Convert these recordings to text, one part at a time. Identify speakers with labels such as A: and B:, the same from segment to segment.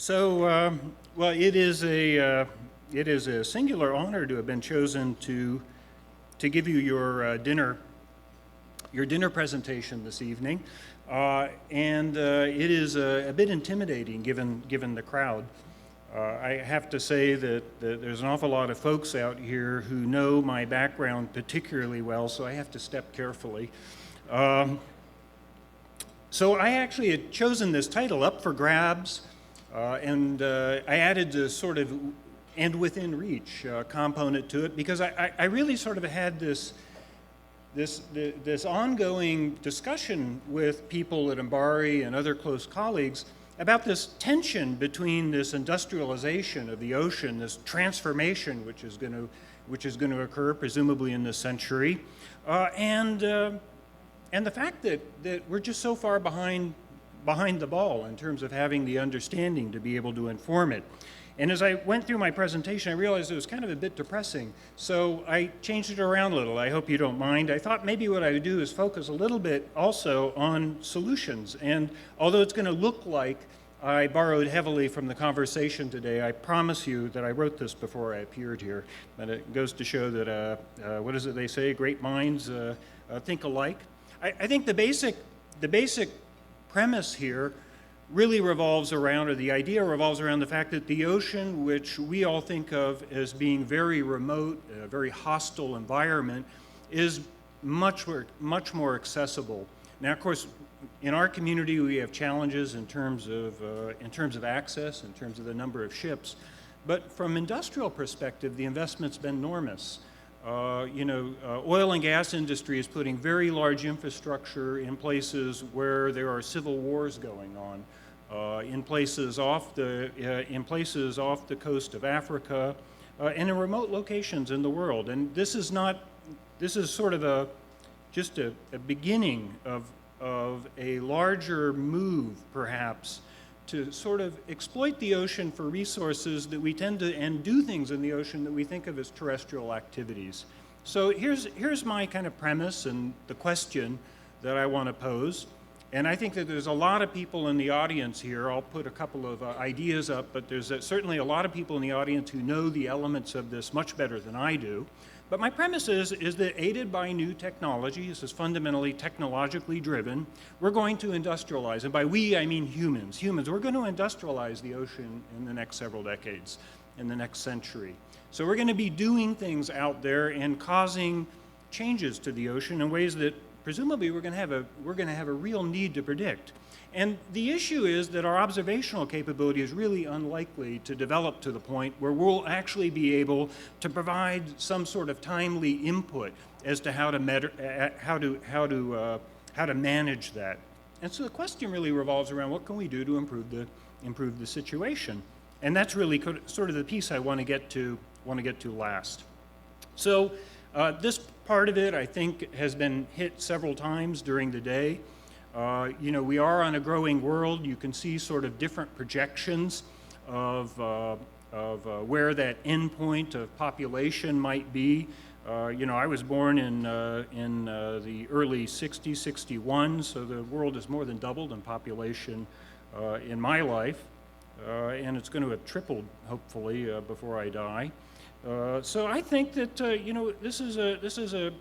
A: Well, it is a singular honor to have been chosen to give you your dinner presentation this evening, and it is a bit intimidating given the crowd. I have to say that there's an awful lot of folks out here who know my background particularly well, so I have to step carefully. So I actually had chosen this title, Up for Grabs, and I added the sort of and within reach component to it because I really sort of had this ongoing discussion with people at MBARI and other close colleagues about this tension between this industrialization of the ocean, this transformation which is going to occur presumably in this century, and the fact that we're just so far behind the ball in terms of having the understanding to be able to inform it. And as I went through my presentation, I realized it was kind of a bit depressing, so I changed it around a little. I hope you don't mind. I thought maybe what I would do is focus a little bit also on solutions. And although it's going to look like I borrowed heavily from the conversation today, I promise you that I wrote this before I appeared here. But it goes to show that, what is it they say, great minds think alike. I think the basic premise here really revolves around, or the idea revolves around the fact that the ocean, which we all think of as being very remote, a very hostile environment, is much more accessible. Now, of course, in our community, we have challenges in terms of access, in terms of the number of ships. But from industrial perspective, the investment's been enormous. Oil and gas industry is putting very large infrastructure in places where there are civil wars going on, in places off the coast of Africa, and in remote locations in the world. And this is sort of just a beginning of a larger move, perhaps, to sort of exploit the ocean for resources that we tend to, and do things in the ocean that we think of as terrestrial activities. So here's my kind of premise and the question that I want to pose. And I think that there's a lot of people in the audience here. I'll put a couple of ideas up, but there's certainly a lot of people in the audience who know the elements of this much better than I do. But my premise is that aided by new technology, this is fundamentally technologically driven, we're going to industrialize. And by we, I mean humans. We're going to industrialize the ocean in the next several decades, in the next century. So we're going to be doing things out there and causing changes to the ocean in ways that presumably we're going to have a real need to predict. And the issue is that our observational capability is really unlikely to develop to the point where we'll actually be able to provide some sort of timely input as to how to manage that. And so the question really revolves around what can we do to improve the situation. And that's really sort of the piece I want to get to last. So this part of it, I think, has been hit several times during the day. We are on a growing world. You can see sort of different projections of where that endpoint of population might be. I was born in the early 60s, 61, so the world has more than doubled in population in my life, and it's going to have tripled, hopefully, before I die. So I think that this is a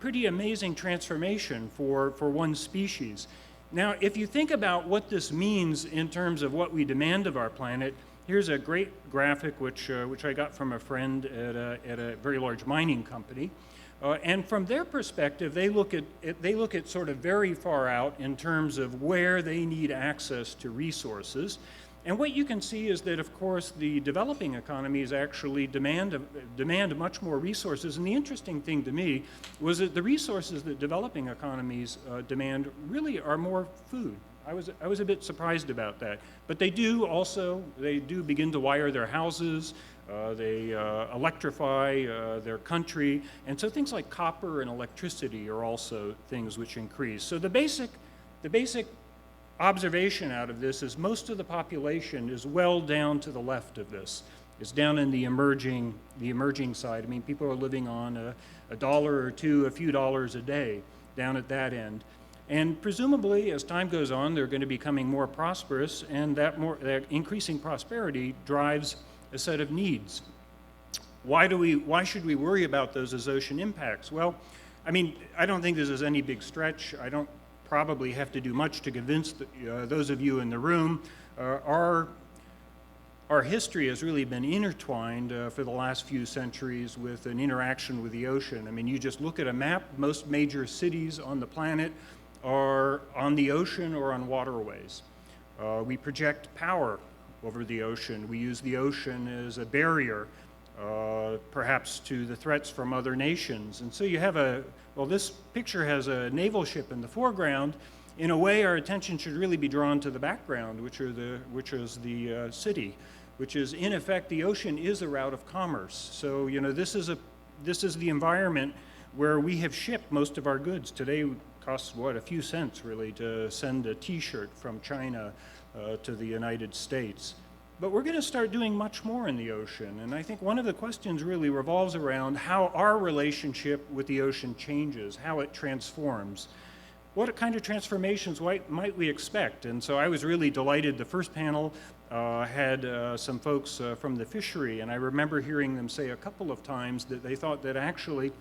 A: pretty amazing transformation for one species. Now, if you think about what this means in terms of what we demand of our planet, here's a great graphic which I got from a friend at a very large mining company. And from their perspective, they look at sort of very far out in terms of where they need access to resources. And what you can see is that, of course, the developing economies actually demand much more resources. And the interesting thing to me was that the resources that developing economies demand really are more food. I was a bit surprised about that. But they do begin to wire their houses. They electrify their country. And so things like copper and electricity are also things which increase. So the basic observation out of this is most of the population is well down to the left of this. It's down in the emerging side. I mean, people are living on $1 or $2, a few dollars a day down at that end. And presumably, as time goes on, they're going to be becoming more prosperous, and that increasing prosperity drives a set of needs. Why should we worry about those as ocean impacts? Well, I mean, I don't think this is any big stretch. I don't probably have to do much to convince those of you in the room. Our history has really been intertwined for the last few centuries with an interaction with the ocean. I mean, you just look at a map, most major cities on the planet are on the ocean or on waterways. We project power over the ocean. We use the ocean as a barrier, perhaps to the threats from other nations. And so you have this picture has a naval ship in the foreground. In a way, our attention should really be drawn to the background, which is the city, which is, in effect, the ocean is a route of commerce. So, you know, this is the environment where we have shipped most of our goods. Today it costs, what, a few cents, really, to send a T-shirt from China to the United States. But we're going to start doing much more in the ocean. And I think one of the questions really revolves around how our relationship with the ocean changes, how it transforms. What kind of transformations might we expect? And so I was really delighted. The first panel had some folks from the fishery, and I remember hearing them say a couple of times that they thought that actually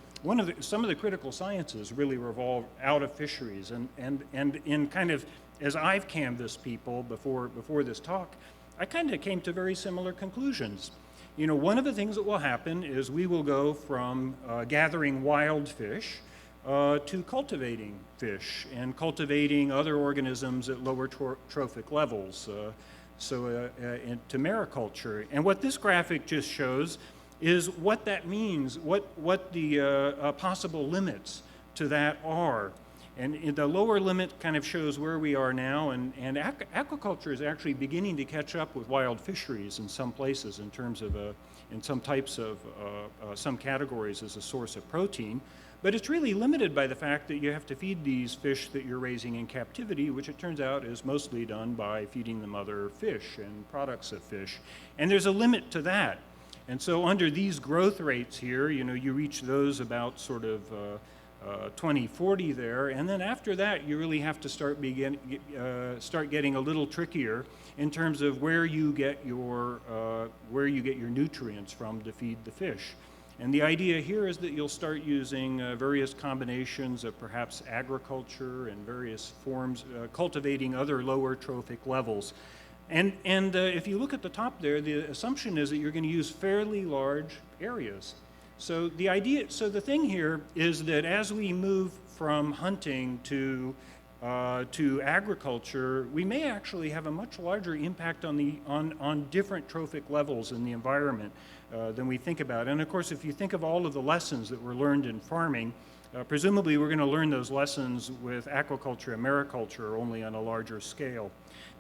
A: some of the critical sciences really revolve out of fisheries. And in kind of, as I've canvassed people before this talk, I kind of came to very similar conclusions. You know, one of the things that will happen is we will go from gathering wild fish to cultivating fish and cultivating other organisms at lower trophic levels, to mariculture. And what this graphic just shows is what that means, what the possible limits to that are. And the lower limit kind of shows where we are now, and aquaculture is actually beginning to catch up with wild fisheries in some places in terms of, in some types of, some categories as a source of protein. But it's really limited by the fact that you have to feed these fish that you're raising in captivity, which it turns out is mostly done by feeding them other fish and products of fish. And there's a limit to that. And so under these growth rates here, you know, you reach those about sort of 2040 there, and then after that you really have to start getting a little trickier in terms of where you get your nutrients from to feed the fish. And the idea here is that you'll start using various combinations of perhaps agriculture and various forms, cultivating other lower trophic levels. And if you look at the top there, the assumption is that you're going to use fairly large areas. So the thing here is that as we move from hunting to agriculture, we may actually have a much larger impact on different trophic levels in the environment than we think about. And of course, if you think of all of the lessons that were learned in farming, presumably we're going to learn those lessons with aquaculture and mariculture only on a larger scale.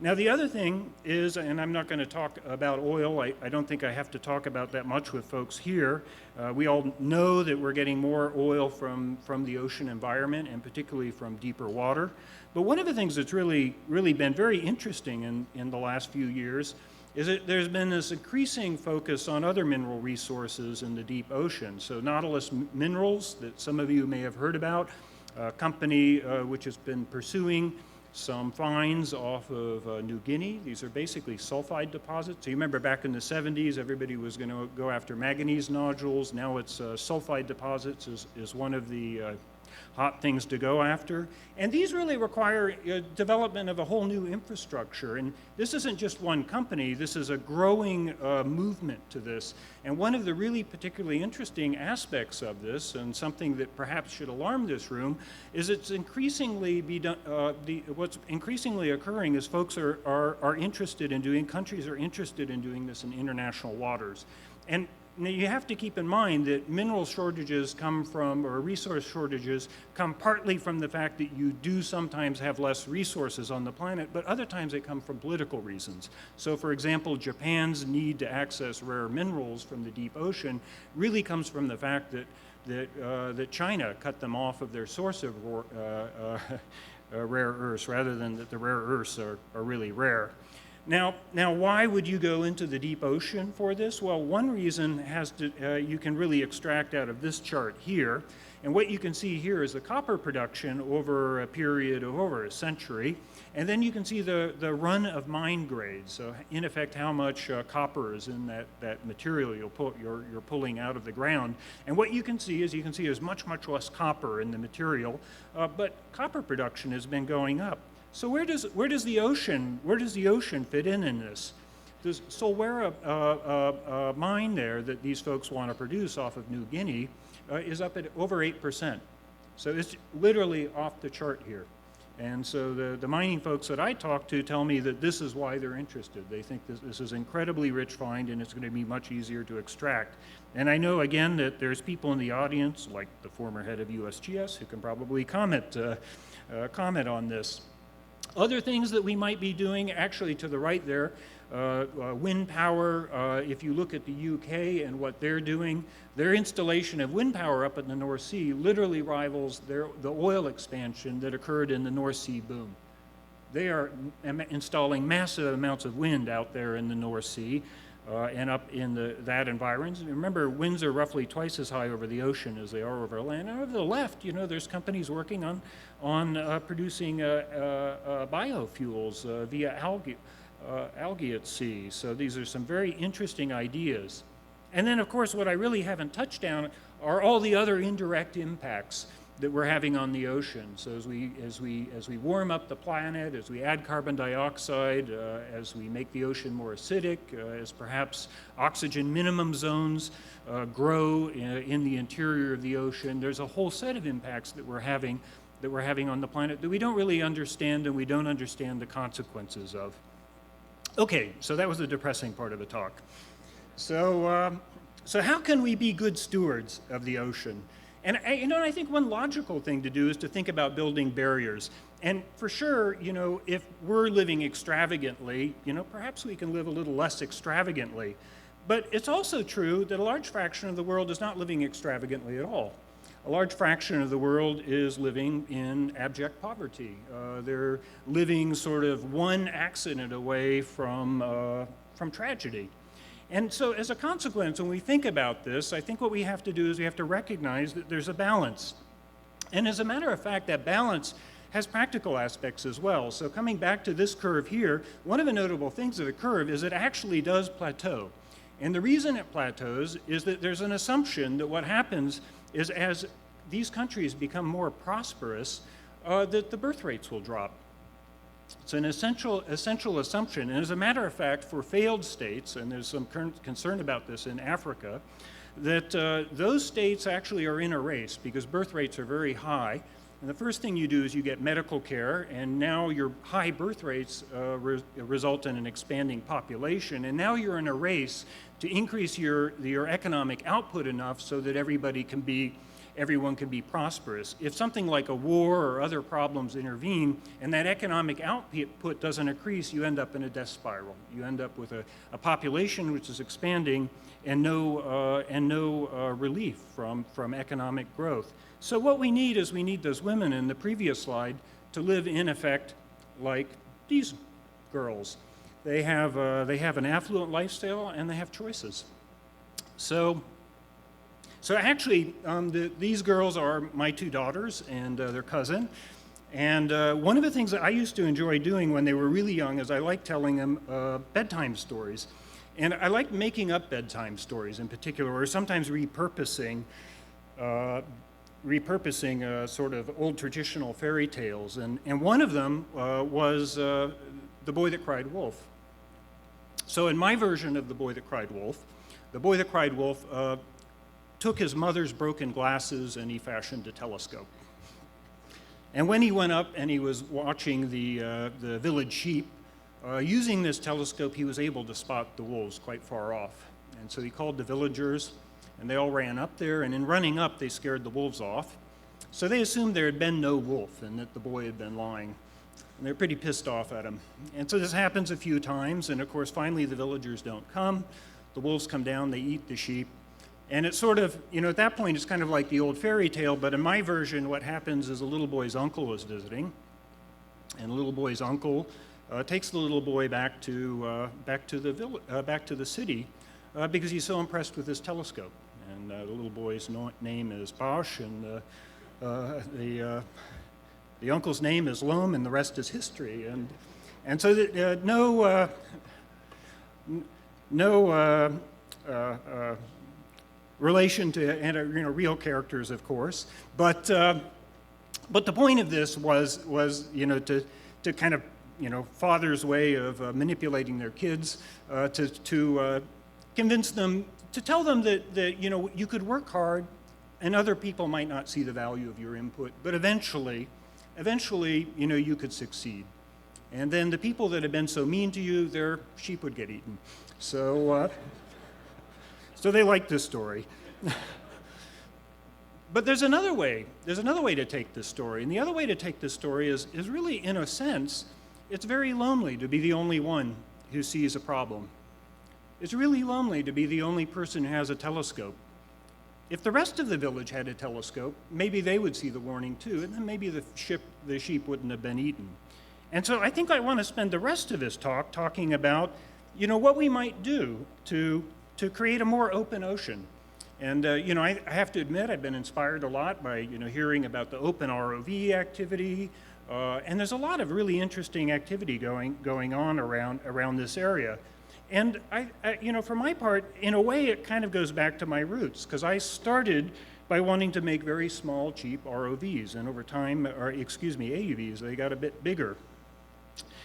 A: Now the other thing is, and I'm not going to talk about oil, I don't think I have to talk about that much with folks here. We all know that we're getting more oil from the ocean environment, and particularly from deeper water. But one of the things that's really been very interesting in the last few years is that there's been this increasing focus on other mineral resources in the deep ocean. So Nautilus Minerals, that some of you may have heard about, a company which has been pursuing some finds off of New Guinea. These are basically sulfide deposits. So you remember back in the 70s, everybody was going to go after manganese nodules. Now it's sulfide deposits is one of the hot things to go after. And these really require development of a whole new infrastructure. And this isn't just one company, this is a growing movement to this. And one of the really particularly interesting aspects of this, and something that perhaps should alarm this room, is it's increasingly what's increasingly occurring is folks are interested in doing, countries are interested in doing this in international waters. And now you have to keep in mind that mineral shortages come from, or resource shortages come partly from the fact that you do sometimes have less resources on the planet, but other times they come from political reasons. So for example, Japan's need to access rare minerals from the deep ocean really comes from the fact that China cut them off of their source of rare earths, rather than that the rare earths are really rare. Now, why would you go into the deep ocean for this? Well, one reason has to, you can really extract out of this chart here. And what you can see here is the copper production over a period of over a century. And then you can see the run of mine grades. So in effect, how much copper is in that material you're pulling out of the ground. And what you can see is there's much less copper in the material, but copper production has been going up. So where does the ocean fit in this? There's Solwara mine there that these folks want to produce off of New Guinea is up at over 8%. So it's literally off the chart here. And so the mining folks that I talk to tell me that this is why they're interested. They think this is incredibly rich find and it's going to be much easier to extract. And I know, again, that there's people in the audience, like the former head of USGS, who can probably comment on this. Other things that we might be doing, actually to the right there, wind power. If you look at the UK and what they're doing, their installation of wind power up in the North Sea literally rivals the oil expansion that occurred in the North Sea boom. They are installing massive amounts of wind out there in the North Sea and up in that environment. And remember, winds are roughly twice as high over the ocean as they are over land. And over the left, there's companies working on producing biofuels via algae at sea. So these are some very interesting ideas. And then, of course, what I really haven't touched on are all the other indirect impacts that we're having on the ocean. So as we warm up the planet, as we add carbon dioxide, as we make the ocean more acidic, as perhaps oxygen minimum zones grow in the interior of the ocean, there's a whole set of impacts that we're having on the planet that we don't really understand, and we don't understand the consequences of. Okay, so that was the depressing part of the talk. So how can we be good stewards of the ocean? And I think one logical thing to do is to think about building barriers. And for sure, if we're living extravagantly, perhaps we can live a little less extravagantly. But it's also true that a large fraction of the world is not living extravagantly at all. A large fraction of the world is living in abject poverty. They're living sort of one accident away from tragedy. And so as a consequence, when we think about this, I think what we have to do is we have to recognize that there's a balance. And as a matter of fact, that balance has practical aspects as well. So coming back to this curve here, one of the notable things of the curve is it actually does plateau. And the reason it plateaus is that there's an assumption that what happens is as these countries become more prosperous, that the birth rates will drop. It's an essential assumption. And as a matter of fact, for failed states, and there's some concern about this in Africa, that those states actually are in a race because birth rates are very high. And the first thing you do is you get medical care, and now your high birth rates result in an expanding population. And now you're in a race to increase your economic output enough so that everyone can be prosperous. If something like a war or other problems intervene and that economic output doesn't increase, you end up in a death spiral. You end up with a population which is expanding and no relief from economic growth. So what we need is we need those women in the previous slide to live in effect like these girls. They have an affluent lifestyle and they have choices. So actually, these girls are my two daughters and their cousin. And one of the things that I used to enjoy doing when they were really young is I liked telling them bedtime stories. And I liked making up bedtime stories in particular, or sometimes repurposing sort of old traditional fairy tales. And one of them was The Boy That Cried Wolf. So in my version of The Boy That Cried Wolf, the boy that cried wolf took his mother's broken glasses and he fashioned a telescope. And when he went up and he was watching the village sheep, using this telescope, he was able to spot the wolves quite far off. And so he called the villagers, and they all ran up there, and in running up, they scared the wolves off. So they assumed there had been no wolf and that the boy had been lying. And they're pretty pissed off at him. And so this happens a few times, and of course, finally the villagers don't come. The wolves come down, they eat the sheep. And it's sort of, at that point, it's kind of like the old fairy tale, but in my version, what happens is a little boy's uncle is visiting, and a little boy's uncle takes the little boy back to the city because he's so impressed with his telescope. And the little boy's name is Bosch, and the uncle's name is Lohm, and the rest is history. And so no relation to real characters, of course, but the point of this was to kind of fathers' way of manipulating their kids to convince them, to tell them that you could work hard and other people might not see the value of your input, but eventually you could succeed. And then the people that had been so mean to you, their sheep would get eaten. So they liked this story. But there's another way to take this story. And the other way to take this story is really, in a sense, it's very lonely to be the only one who sees a problem. It's really lonely to be the only person who has a telescope. If the rest of the village had a telescope, maybe they would see the warning too, and then maybe the sheep wouldn't have been eaten. And so I think I want to spend the rest of this talk talking about, what we might do to create a more open ocean. And I have to admit, I've been inspired a lot by hearing about the open ROV activity, and there's a lot of really interesting activity going on around this area. And I for my part, in a way, it kind of goes back to my roots, because I started by wanting to make very small, cheap ROVs, and over time, AUVs, they got a bit bigger.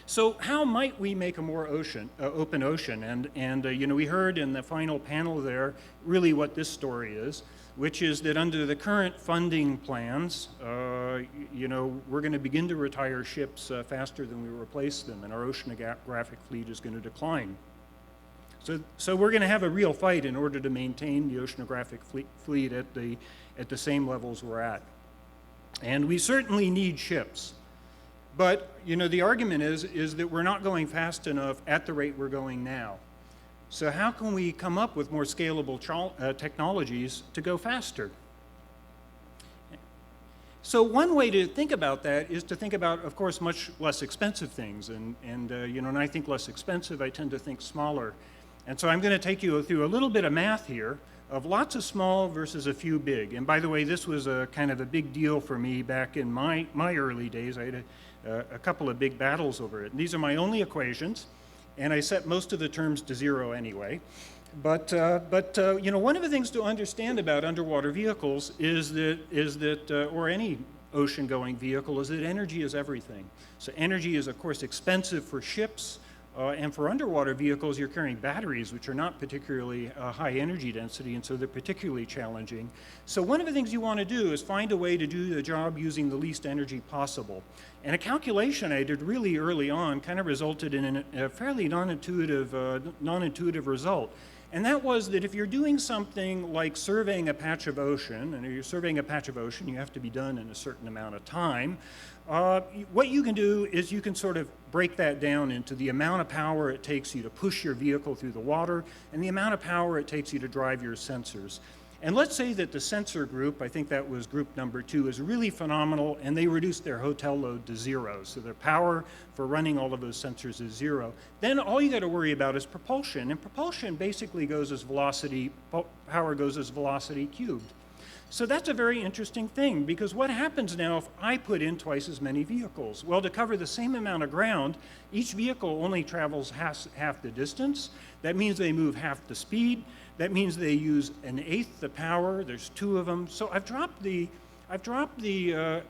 A: So how might we make a more open ocean? And we heard in the final panel there really what this story is, which is that under the current funding plans, we're going to begin to retire ships faster than we replace them, and our oceanographic fleet is going to decline. So we're going to have a real fight in order to maintain the oceanographic fleet at the same levels we're at. And we certainly need ships. But the argument is that we're not going fast enough at the rate we're going now. So how can we come up with more scalable technologies to go faster? So one way to think about that is to think about, of course, much less expensive things. And when I think less expensive, I tend to think smaller. And so I'm going to take you through a little bit of math here of lots of small versus a few big. And by the way, this was a kind of a big deal for me back in my early days. I had a couple of big battles over it. And these are my only equations, and I set most of the terms to 0 anyway. But one of the things to understand about underwater vehicles is that or any ocean-going vehicle, is that energy is everything. So energy is, of course, expensive for ships. And for underwater vehicles, you're carrying batteries, which are not particularly high energy density, and so they're particularly challenging. So one of the things you want to do is find a way to do the job using the least energy possible. And a calculation I did really early on kind of resulted in a fairly non-intuitive result. And that was that if you're doing something like surveying a patch of ocean, and if you're surveying a patch of ocean, you have to be done in a certain amount of time. What you can do is you can sort of break that down into the amount of power it takes you to push your vehicle through the water and the amount of power it takes you to drive your sensors. And let's say that the sensor group, I think that was group number 2, is really phenomenal, and they reduced their hotel load to 0. So their power for running all of those sensors is 0. Then all you got to worry about is propulsion, and propulsion basically goes as velocity, power goes as velocity cubed. So that's a very interesting thing, because what happens now if I put in twice as many vehicles? Well, to cover the same amount of ground, each vehicle only travels half the distance. That means they move half the speed. That means they use 1/8 the power. There's 2 of them. So I've dropped the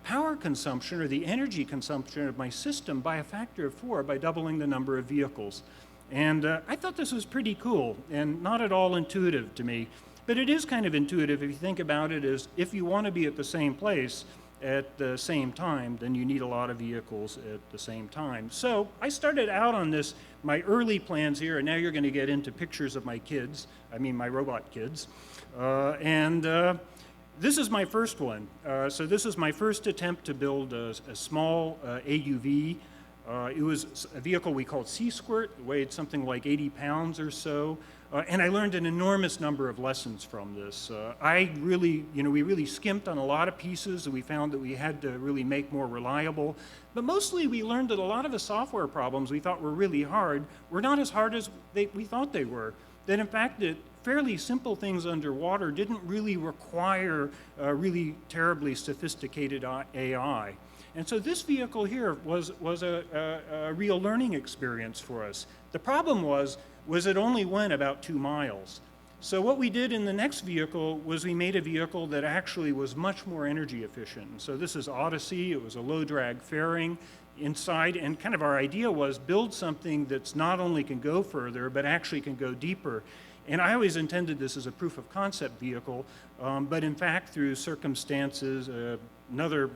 A: power consumption, or the energy consumption of my system, by a factor of 4 by doubling the number of vehicles. And I thought this was pretty cool and not at all intuitive to me. But it is kind of intuitive if you think about it as if you want to be at the same place at the same time, then you need a lot of vehicles at the same time. So I started out on this, my early plans here, and now you're going to get into pictures of my kids, my robot kids. This is my first one. So this is my first attempt to build a small AUV. It was a vehicle we called Sea Squirt. It weighed something like 80 pounds or so. And I learned an enormous number of lessons from this. We really skimped on a lot of pieces, and we found that we had to really make more reliable. But mostly we learned that a lot of the software problems we thought were really hard were not as hard as we thought they were. That in fact, that fairly simple things underwater didn't really require really terribly sophisticated AI. And so this vehicle here was a real learning experience for us. The problem was it only went about 2 miles. So what we did in the next vehicle was we made a vehicle that actually was much more energy efficient. And so this is Odyssey. It was a low drag fairing inside, and kind of our idea was build something that's not only can go further, but actually can go deeper. And I always intended this as a proof of concept vehicle, but in fact, through circumstances,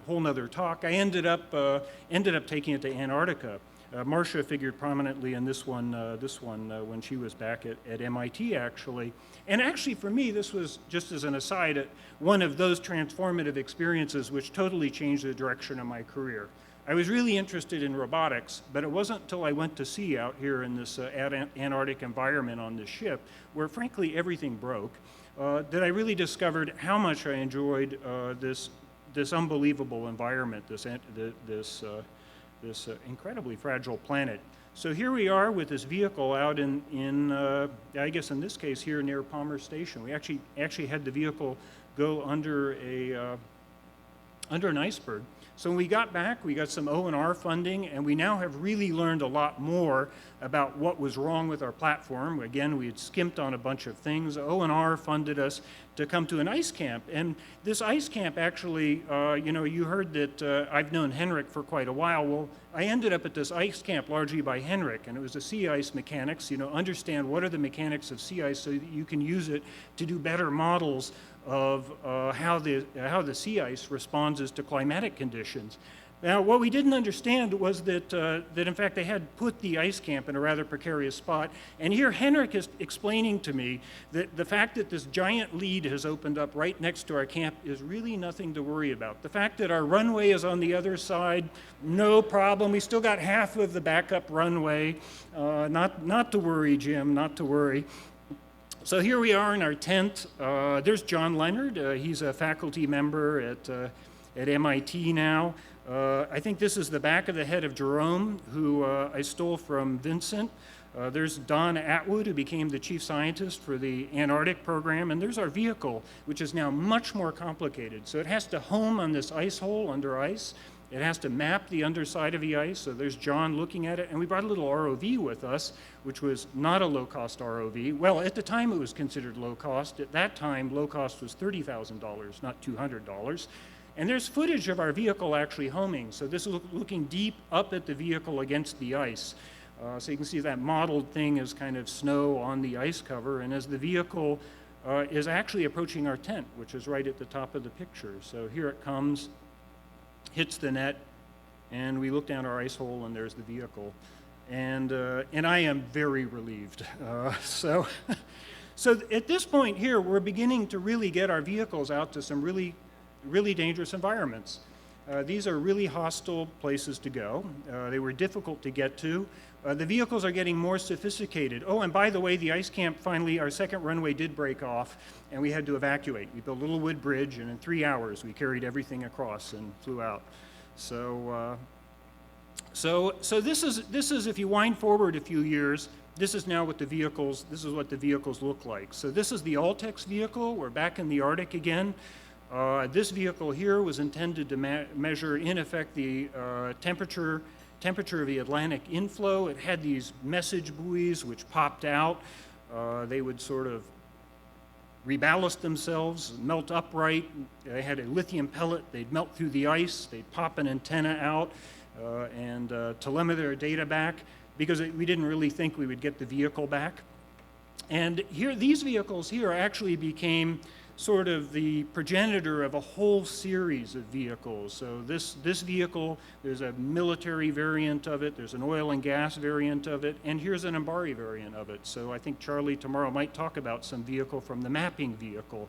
A: whole nother talk, I ended up taking it to Antarctica. Marcia figured prominently in this one when she was back at MIT, actually. And actually, for me, this was, just as an aside, one of those transformative experiences which totally changed the direction of my career. I was really interested in robotics, but it wasn't until I went to sea out here in this Antarctic environment on this ship, where frankly everything broke, that I really discovered how much I enjoyed this unbelievable environment, this incredibly fragile planet. So here we are with this vehicle out I guess in this case here near Palmer Station. We actually had the vehicle go under an iceberg. So when we got back, we got some O&R funding, and we now have really learned a lot more about what was wrong with our platform. Again, we had skimped on a bunch of things. O&R funded us to come to an ice camp. And this ice camp actually, you heard that I've known Henrik for quite a while. Well, I ended up at this ice camp largely by Henrik, and it was a sea ice mechanics, understand what are the mechanics of sea ice so that you can use it to do better models of how the sea ice responds to climatic conditions. Now, what we didn't understand was that in fact they had put the ice camp in a rather precarious spot. And here Henrik is explaining to me that the fact that this giant lead has opened up right next to our camp is really nothing to worry about. The fact that our runway is on the other side, no problem. We still got half of the backup runway. Not to worry, Jim, not to worry. So here we are in our tent. There's John Leonard. He's a faculty member at MIT now. I think this is the back of the head of Jerome, who I stole from Vincent. There's Don Atwood, who became the chief scientist for the Antarctic program. And there's our vehicle, which is now much more complicated. So it has to home on this ice hole under ice. It has to map the underside of the ice, so there's John looking at it, and we brought a little ROV with us, which was not a low-cost ROV. Well, at the time it was considered low-cost. At that time, low-cost was $30,000, not $200. And there's footage of our vehicle actually homing, so this is looking deep up at the vehicle against the ice. So you can see that modeled thing is kind of snow on the ice cover, and as the vehicle is actually approaching our tent, which is right at the top of the picture. So here it comes, hits the net, and we look down our ice hole, and there's the vehicle. And I am very relieved. So at this point here, we're beginning to really get our vehicles out to some really, really dangerous environments. These are really hostile places to go. They were difficult to get to. The vehicles are getting more sophisticated. Oh, and by the way, the ice camp finally, our second runway did break off, and we had to evacuate. We built a little wood bridge, and in 3 hours, we carried everything across and flew out. So this is, if you wind forward a few years, this is now what the vehicles look like. So this is the Altex vehicle. We're back in the Arctic again. This vehicle here was intended to measure, in effect, the temperature of the Atlantic inflow. It had these message buoys which popped out. They would sort of reballast themselves, melt upright. They had a lithium pellet. They'd melt through the ice. They'd pop an antenna out and telemetry their data back, because we didn't really think we would get the vehicle back. And here, these vehicles here actually became sort of the progenitor of a whole series of vehicles. So this vehicle, there's a military variant of it, there's an oil and gas variant of it, and here's an MBARI variant of it. So I think Charlie tomorrow might talk about some vehicle from the mapping vehicle.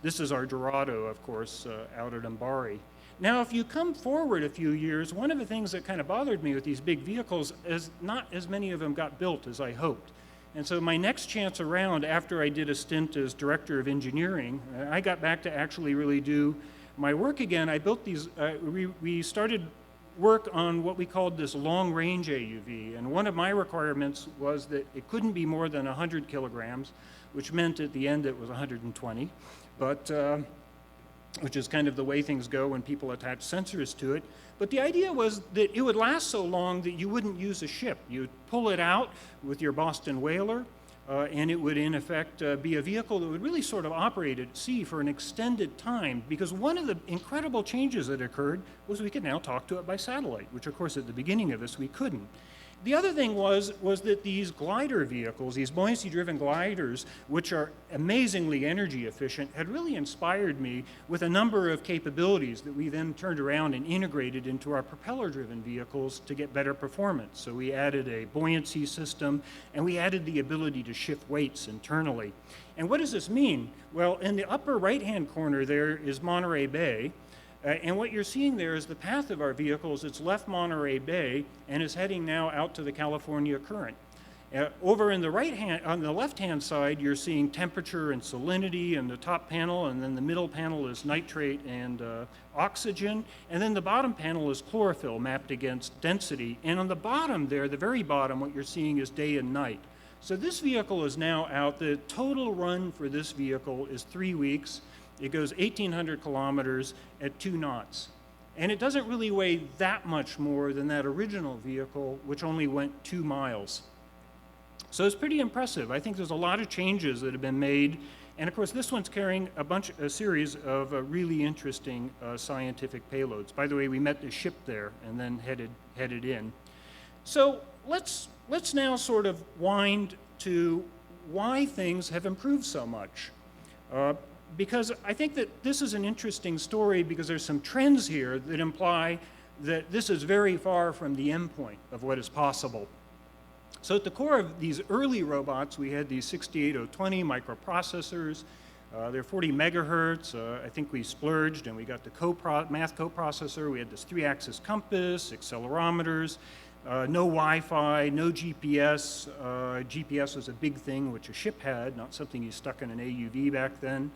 A: This is our Dorado, of course, out at MBARI. Now, if you come forward a few years, one of the things that kind of bothered me with these big vehicles is not as many of them got built as I hoped. And so my next chance around, after I did a stint as director of engineering, I got back to actually really do my work again. I built these, we started work on what we called this long-range AUV, and one of my requirements was that it couldn't be more than 100 kilograms, which meant at the end it was 120, but which is kind of the way things go when people attach sensors to it. But the idea was that it would last so long that you wouldn't use a ship. You'd pull it out with your Boston whaler, and it would in effect be a vehicle that would really sort of operate at sea for an extended time, because one of the incredible changes that occurred was we could now talk to it by satellite, which of course at the beginning of this we couldn't. The other thing was that these glider vehicles, these buoyancy-driven gliders, which are amazingly energy efficient, had really inspired me with a number of capabilities that we then turned around and integrated into our propeller-driven vehicles to get better performance. So we added a buoyancy system, and we added the ability to shift weights internally. And what does this mean? Well, in the upper right-hand corner there is Monterey Bay. And what you're seeing there is the path of our vehicles. It's left Monterey Bay and is heading now out to the California Current. Over in the on the left-hand side, you're seeing temperature and salinity in the top panel, and then the middle panel is nitrate and oxygen, and then the bottom panel is chlorophyll mapped against density. And on the bottom there, the very bottom, what you're seeing is day and night. So this vehicle is now out. The total run for this vehicle is 3 weeks. It goes 1,800 kilometers at 2 knots. And it doesn't really weigh that much more than that original vehicle, which only went 2 miles. So it's pretty impressive. I think there's a lot of changes that have been made. And of course, this one's carrying a series of really interesting scientific payloads. By the way, we met the ship there and then headed in. So let's now sort of wind to why things have improved so much. Because I think that this is an interesting story, because there's some trends here that imply that this is very far from the end point of what is possible. So at the core of these early robots, we had these 68020 microprocessors. They're 40 megahertz. I think we splurged and we got the math coprocessor. We had this 3-axis compass, accelerometers, no Wi-Fi, no GPS. GPS was a big thing, which a ship had, not something you stuck in an AUV back then.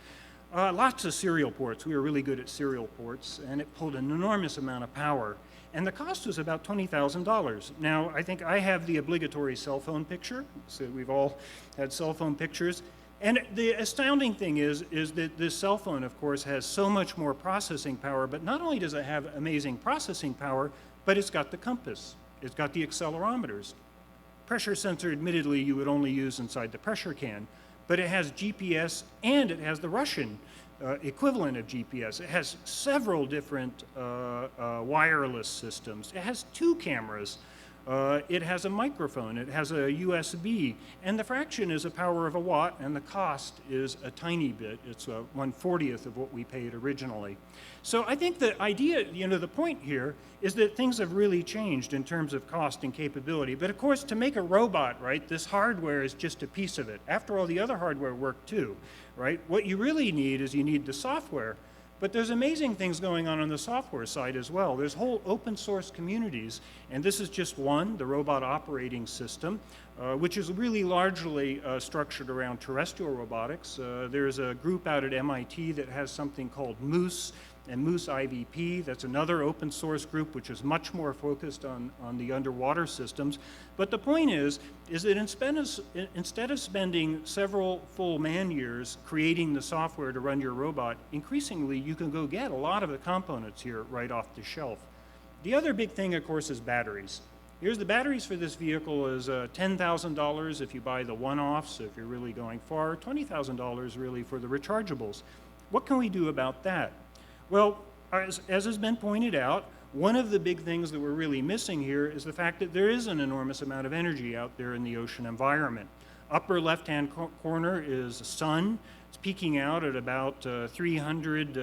A: Lots of serial ports. We were really good at serial ports, and it pulled an enormous amount of power. And the cost was about $20,000. Now, I think I have the obligatory cell phone picture, so we've all had cell phone pictures. And the astounding thing is that this cell phone, of course, has so much more processing power, but not only does it have amazing processing power, but it's got the compass. It's got the accelerometers. Pressure sensor, admittedly, you would only use inside the pressure can, but it has GPS and it has the Russian equivalent of GPS. It has several different wireless systems. It has 2 cameras. It has a microphone. It has a USB. And the fraction is a power of a watt, and the cost is a tiny bit. It's 1/40th of what we paid originally. So I think the idea, the point here is that things have really changed in terms of cost and capability. But of course, to make a robot, right, this hardware is just a piece of it. After all, the other hardware worked too, right? What you really need is you need the software. But there's amazing things going on the software side as well. There's whole open source communities, and this is just one, the robot operating system, which is really largely structured around terrestrial robotics. There's a group out at MIT that has something called Moose, and Moose IVP. That's another open source group which is much more focused on the underwater systems. But the point is that instead of spending several full man years creating the software to run your robot, increasingly you can go get a lot of the components here right off the shelf. The other big thing, of course, is batteries. Here's the batteries for this vehicle is $10,000 if you buy the one-offs, if you're really going far, $20,000 really for the rechargeables. What can we do about that? Well, as has been pointed out, one of the big things that we're really missing here is the fact that there is an enormous amount of energy out there in the ocean environment. Upper left-hand corner is the sun. It's peaking out at about 300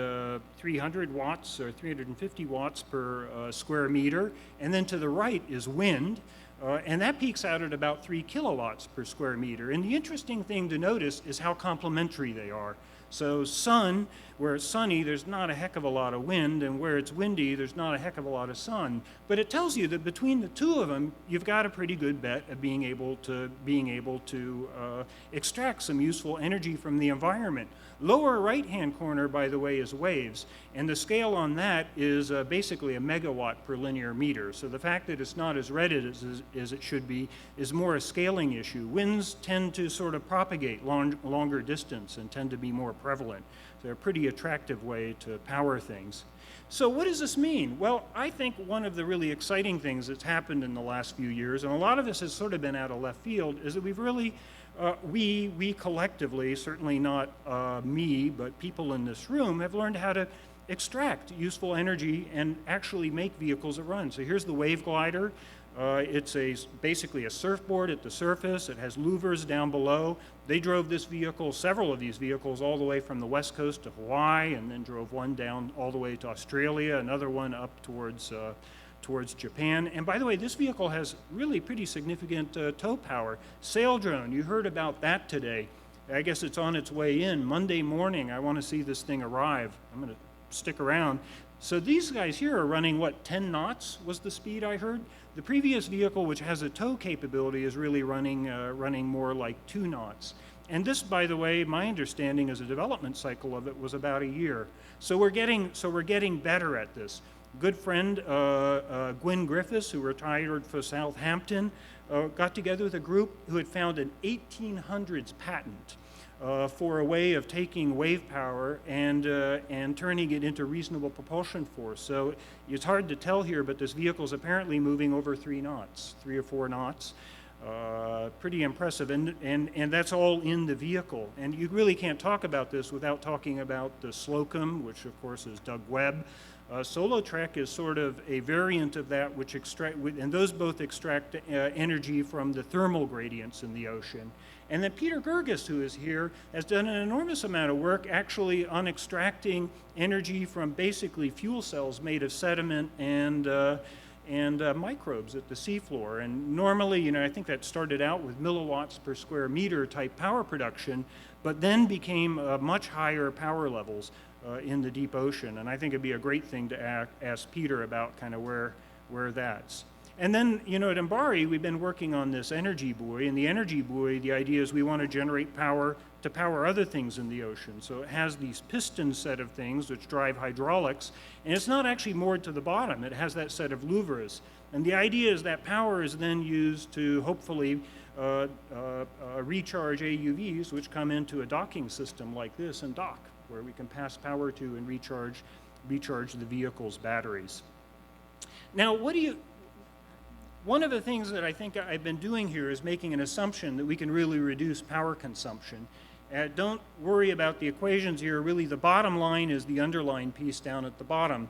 A: watts or 350 watts per square meter. And then to the right is wind. And that peaks out at about 3 kilowatts per square meter. And the interesting thing to notice is how complementary they are. So sun, where it's sunny, there's not a heck of a lot of wind, and where it's windy, there's not a heck of a lot of sun. But it tells you that between the two of them, you've got a pretty good bet of being able to extract some useful energy from the environment. Lower right-hand corner, by the way, is waves, and the scale on that is basically a megawatt per linear meter. So the fact that it's not as red as it should be is more a scaling issue. Winds tend to sort of propagate longer distance and tend to be more prevalent. They're a pretty attractive way to power things. So what does this mean? Well, I think one of the really exciting things that's happened in the last few years, and a lot of this has sort of been out of left field, is that we've really, we collectively, certainly not me, but people in this room, have learned how to extract useful energy and actually make vehicles that run. So here's the wave glider. It's basically a surfboard at the surface. It has louvers down below. They drove this vehicle, several of these vehicles, all the way from the west coast to Hawaii, and then drove one down all the way to Australia, another one up towards Japan. And by the way, this vehicle has really pretty significant tow power. Sail drone, you heard about that today. I guess it's on its way in. Monday morning, I want to see this thing arrive. I'm going to stick around. So these guys here are running, what, 10 knots was the speed I heard? The previous vehicle, which has a tow capability, is really running more like 2 knots. And this, by the way, my understanding is a development cycle of it was about a year. So we're getting better at this. Good friend, Gwyn Griffiths, who retired for Southampton, got together with a group who had found an 1800s patent for a way of taking wave power and turning it into reasonable propulsion force. So it's hard to tell here, but this vehicle is apparently moving over 3 knots, 3 or 4 knots. Pretty impressive, and that's all in the vehicle. And you really can't talk about this without talking about the Slocum, which of course is Doug Webb. Solotrek is sort of a variant of that, which and those both extract energy from the thermal gradients in the ocean. And then Peter Gerges, who is here, has done an enormous amount of work actually on extracting energy from basically fuel cells made of sediment and microbes at the seafloor. And normally, I think that started out with milliwatts per square meter type power production, but then became much higher power levels in the deep ocean. And I think it'd be a great thing to ask Peter about kind of where that's. And then, at MBARI, we've been working on this energy buoy. And the energy buoy, the idea is we want to generate power to power other things in the ocean. So it has these piston set of things which drive hydraulics. And it's not actually moored to the bottom. It has that set of louvers. And the idea is that power is then used to hopefully recharge AUVs, which come into a docking system like this and dock, where we can pass power to and recharge the vehicle's batteries. Now, one of the things that I think I've been doing here is making an assumption that we can really reduce power consumption. Don't worry about the equations here. Really, the bottom line is the underlined piece down at the bottom.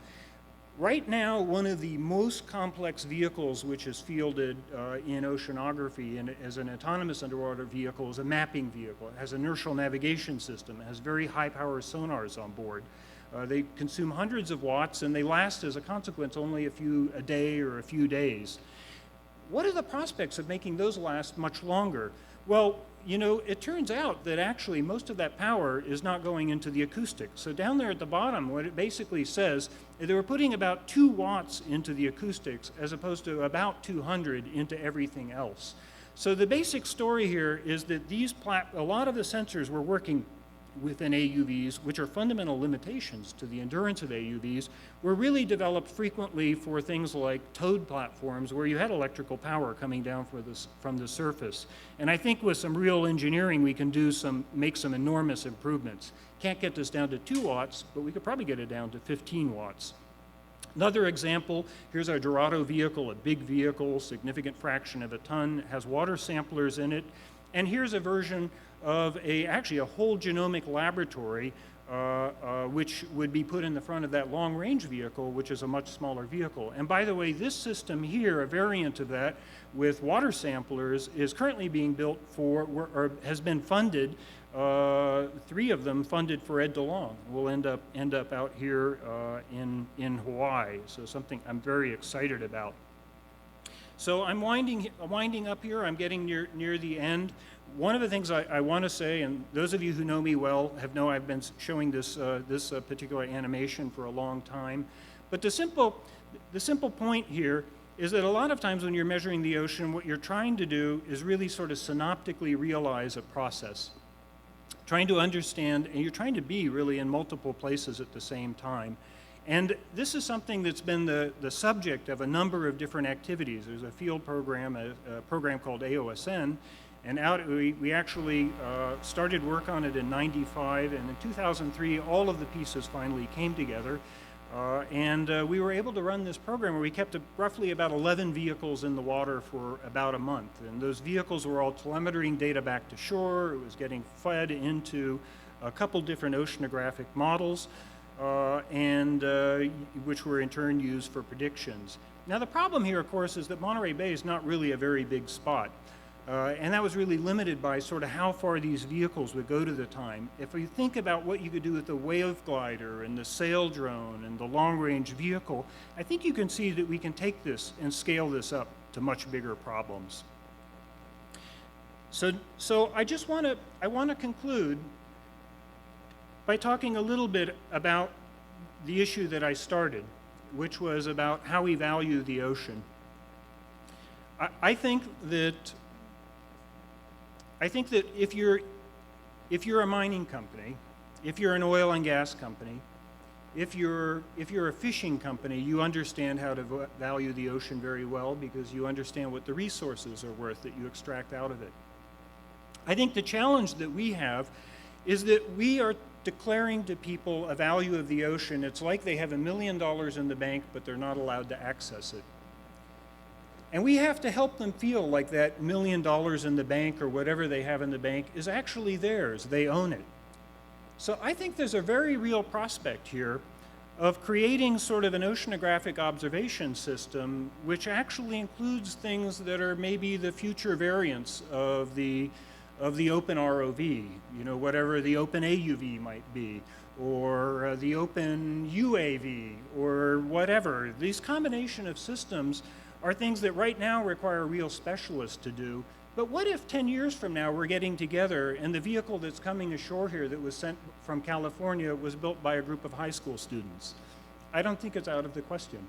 A: Right now, one of the most complex vehicles which is fielded in oceanography and as an autonomous underwater vehicle is a mapping vehicle. It has an inertial navigation system. It has very high-power sonars on board. They consume hundreds of watts, and they last, as a consequence, only a day or a few days. What are the prospects of making those last much longer? Well, it turns out that actually most of that power is not going into the acoustics. So down there at the bottom, what it basically says, they were putting about 2 watts into the acoustics as opposed to about 200 into everything else. So the basic story here is that a lot of the sensors were working within AUVs, which are fundamental limitations to the endurance of AUVs, were really developed frequently for things like towed platforms where you had electrical power coming down from the surface. And I think with some real engineering, we can make some enormous improvements. Can't get this down to 2 watts, but we could probably get it down to 15 watts. Another example, here's our Dorado vehicle, a big vehicle, significant fraction of a ton, has water samplers in it. And here's a version of actually a whole genomic laboratory which would be put in the front of that long-range vehicle, which is a much smaller vehicle. And by the way, this system here, a variant of that with water samplers, is currently being built or has been funded, 3 of them funded for Ed DeLong. We'll end up out here in Hawaii, so something I'm very excited about. So I'm winding up here. I'm getting near the end. one of the things I want to say, and those of you who know me well know I've been showing this, particular animation for a long time, but the simple point here is that a lot of times when you're measuring the ocean, what you're trying to do is really sort of synoptically realize a process, trying to understand, and you're trying to be really in multiple places at the same time. And this is something that's been the subject of a number of different activities. There's a field program, a program called AOSN, and we actually started work on it in '95, and in 2003, all of the pieces finally came together. And we were able to run this program where we kept roughly about 11 vehicles in the water for about a month. And those vehicles were all telemetering data back to shore. It was getting fed into a couple different oceanographic models, which were in turn used for predictions. Now the problem here, of course, is that Monterey Bay is not really a very big spot. And that was really limited by sort of how far these vehicles would go to the time. If we think about what you could do with the wave glider and the sail drone and the long-range vehicle, I think you can see that we can take this and scale this up to much bigger problems. So I want to conclude by talking a little bit about the issue that I started, which was about how we value the ocean. I think that if you're a mining company, if you're an oil and gas company, if you're a fishing company, you understand how to value the ocean very well because you understand what the resources are worth that you extract out of it. I think the challenge that we have is that we are declaring to people a value of the ocean. It's like they have $1 million in the bank, but they're not allowed to access it. And we have to help them feel like that $1 million in the bank or whatever they have in the bank is actually theirs. They own it. So I think there's a very real prospect here of creating sort of an oceanographic observation system which actually includes things that are maybe the future variants of the open ROV, you know, whatever the open AUV might be, or the open UAV, or whatever. These combination of systems are things that right now require real specialists to do. But what if 10 years from now we're getting together and the vehicle that's coming ashore here that was sent from California was built by a group of high school students? I don't think it's out of the question.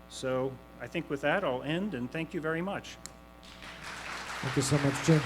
A: So I think with that I'll end, and thank you very much.
B: Thank you so much, Jim.